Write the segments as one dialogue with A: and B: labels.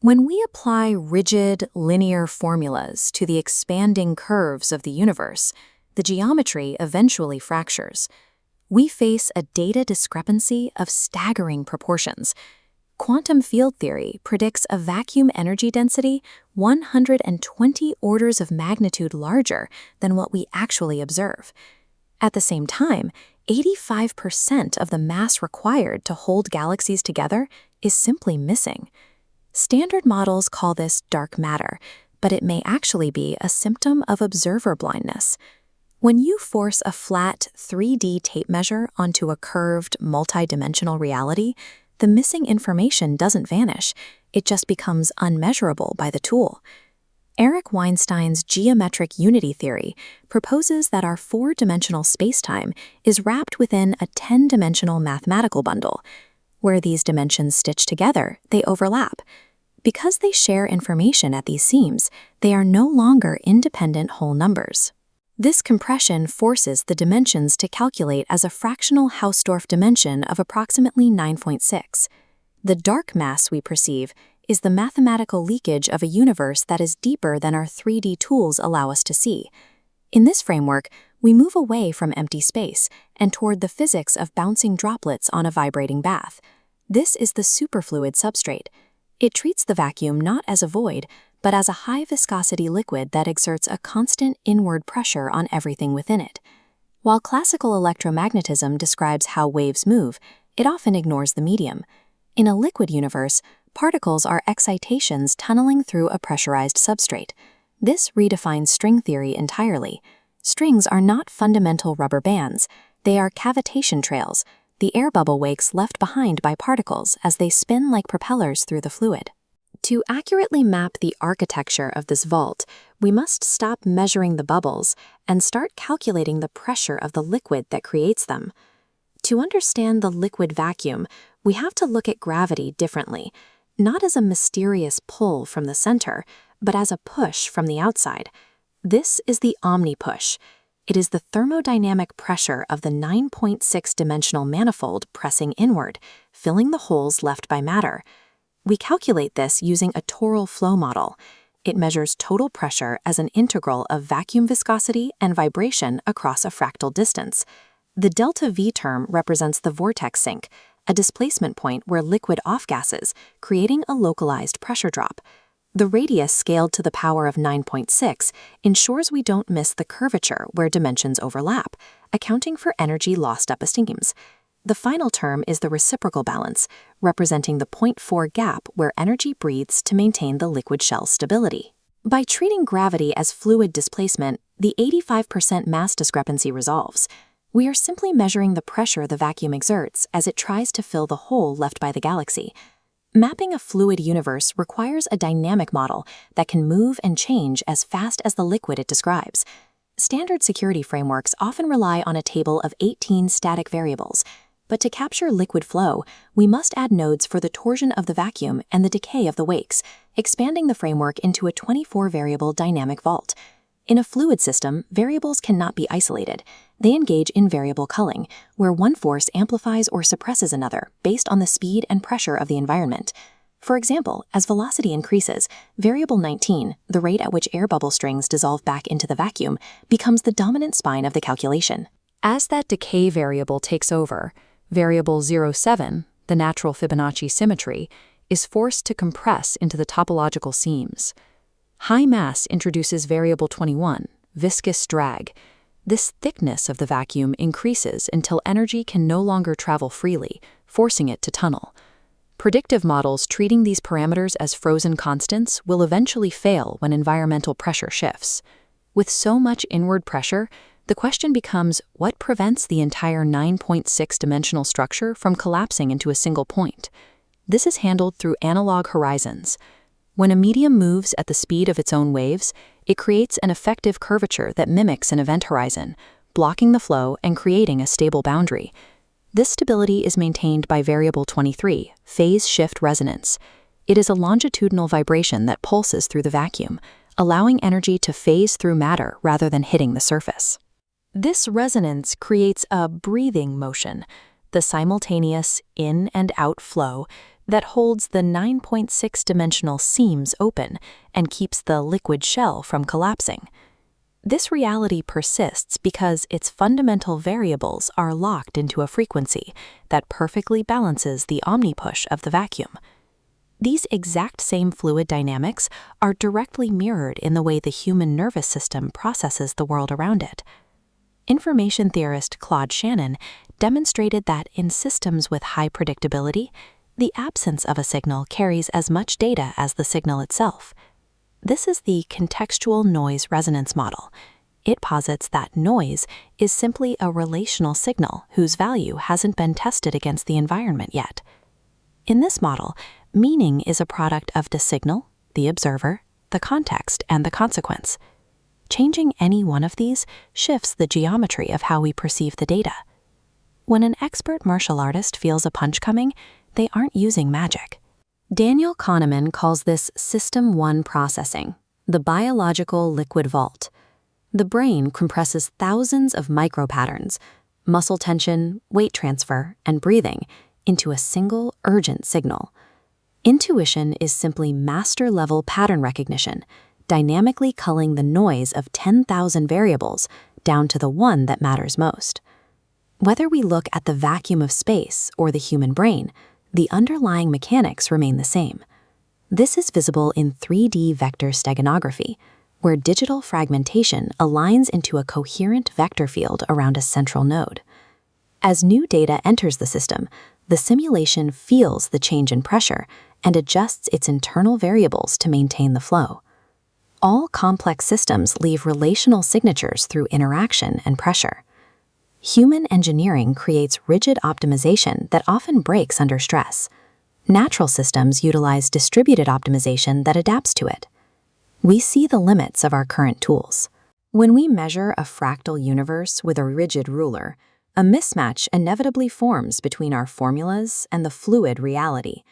A: When we apply rigid, linear formulas to the expanding curves of the universe, the geometry eventually fractures. We face a data discrepancy of staggering proportions. Quantum field theory predicts a vacuum energy density 120 orders of magnitude larger than what we actually observe. At the same time, 85% of the mass required to hold galaxies together is simply missing. Standard models call this dark matter, but it may actually be a symptom of observer blindness. When you force a flat 3D tape measure onto a curved, multidimensional reality, the missing information doesn't vanish, it just becomes unmeasurable by the tool. Eric Weinstein's geometric unity theory proposes that our four-dimensional spacetime is wrapped within a 10-dimensional mathematical bundle. Where these dimensions stitch together, they overlap. Because they share information at these seams, they are no longer independent whole numbers. This compression forces the dimensions to calculate as a fractional Hausdorff dimension of approximately 9.6. The dark mass we perceive is the mathematical leakage of a universe that is deeper than our 3D tools allow us to see. In this framework, we move away from empty space and toward the physics of bouncing droplets on a vibrating bath. This is the superfluid substrate. It treats the vacuum not as a void, but as a high-viscosity liquid that exerts a constant inward pressure on everything within it. While classical electromagnetism describes how waves move, it often ignores the medium. In a liquid universe, particles are excitations tunneling through a pressurized substrate. This redefines string theory entirely. Strings are not fundamental rubber bands. They are cavitation trails, the air bubble wakes left behind by particles as they spin like propellers through the fluid. To accurately map the architecture of this vault, we must stop measuring the bubbles and start calculating the pressure of the liquid that creates them. To understand the liquid vacuum, we have to look at gravity differently, not as a mysterious pull from the center, but as a push from the outside. This is the omni-push. It is the thermodynamic pressure of the 9.6-dimensional manifold pressing inward, filling the holes left by matter. We calculate this using a toral flow model. It measures total pressure as an integral of vacuum viscosity and vibration across a fractal distance. The delta V term represents the vortex sink, a displacement point where liquid off-gases, creating a localized pressure drop. The radius scaled to the power of 9.6 ensures we don't miss the curvature where dimensions overlap, accounting for energy lost up esteems. The final term is the reciprocal balance, representing the 0.4 gap where energy breathes to maintain the liquid shell stability. By treating gravity as fluid displacement, the 85% mass discrepancy resolves. We are simply measuring the pressure the vacuum exerts as it tries to fill the hole left by the galaxy. Mapping a fluid universe requires a dynamic model that can move and change as fast as the liquid it describes. Standard security frameworks often rely on a table of 18 static variables. But to capture liquid flow, we must add nodes for the torsion of the vacuum and the decay of the wakes, expanding the framework into a 24-variable dynamic vault. In a fluid system, variables cannot be isolated. They engage in variable culling, where one force amplifies or suppresses another based on the speed and pressure of the environment. For example, as velocity increases, variable 19, the rate at which air bubble strings dissolve back into the vacuum, becomes the dominant spine of the calculation.
B: As that decay variable takes over, variable 07, the natural Fibonacci symmetry, is forced to compress into the topological seams. High mass introduces variable 21, viscous drag. This thickness of the vacuum increases until energy can no longer travel freely, forcing it to tunnel. Predictive models treating these parameters as frozen constants will eventually fail when environmental pressure shifts. With so much inward pressure, the question becomes what prevents the entire 9.6-dimensional structure from collapsing into a single point? This is handled through analog horizons. When a medium moves at the speed of its own waves, it creates an effective curvature that mimics an event horizon, blocking the flow and creating a stable boundary. This stability is maintained by variable 23, phase shift resonance. It is a longitudinal vibration that pulses through the vacuum, allowing energy to phase through matter rather than hitting the surface. This resonance creates a breathing motion, the simultaneous in and out flow
A: that holds the 9.6-dimensional seams open and keeps the liquid shell from collapsing. This reality persists because its fundamental variables are locked into a frequency that perfectly balances the omnipush of the vacuum. These exact same fluid dynamics are directly mirrored in the way the human nervous system processes the world around it. Information theorist Claude Shannon demonstrated that in systems with high predictability, the absence of a signal carries as much data as the signal itself. This is the contextual noise resonance model. It posits that noise is simply a relational signal whose value hasn't been tested against the environment yet. In this model, meaning is a product of the signal, the observer, the context, and the consequence. Changing any one of these shifts the geometry of how we perceive the data. When an expert martial artist feels a punch coming, they aren't using magic. Daniel Kahneman calls this System 1 processing, the biological liquid vault. The brain compresses thousands of micropatterns, muscle tension, weight transfer, and breathing, into a single urgent signal. Intuition is simply master-level pattern recognition, dynamically culling the noise of 10,000 variables down to the one that matters most. Whether we look at the vacuum of space or the human brain, the underlying mechanics remain the same. This is visible in 3D vector steganography, where digital fragmentation aligns into a coherent vector field around a central node. As new data enters the system, the simulation feels the change in pressure and adjusts its internal variables to maintain the flow. All complex systems leave relational signatures through interaction and pressure. Human engineering creates rigid optimization that often breaks under stress. Natural systems utilize distributed optimization that adapts to it. We see the limits of our current tools. When we measure a fractal universe with a rigid ruler, a mismatch inevitably forms between our formulas and the fluid reality.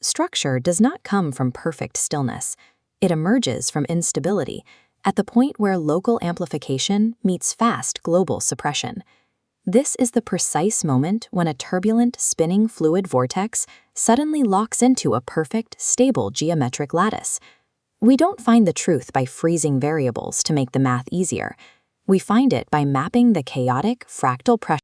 A: Structure does not come from perfect stillness. It emerges from instability, at the point where local amplification meets fast global suppression. This is the precise moment when a turbulent, spinning fluid vortex suddenly locks into a perfect, stable geometric lattice. We don't find the truth by freezing variables to make the math easier. We find it by mapping the chaotic, fractal pressure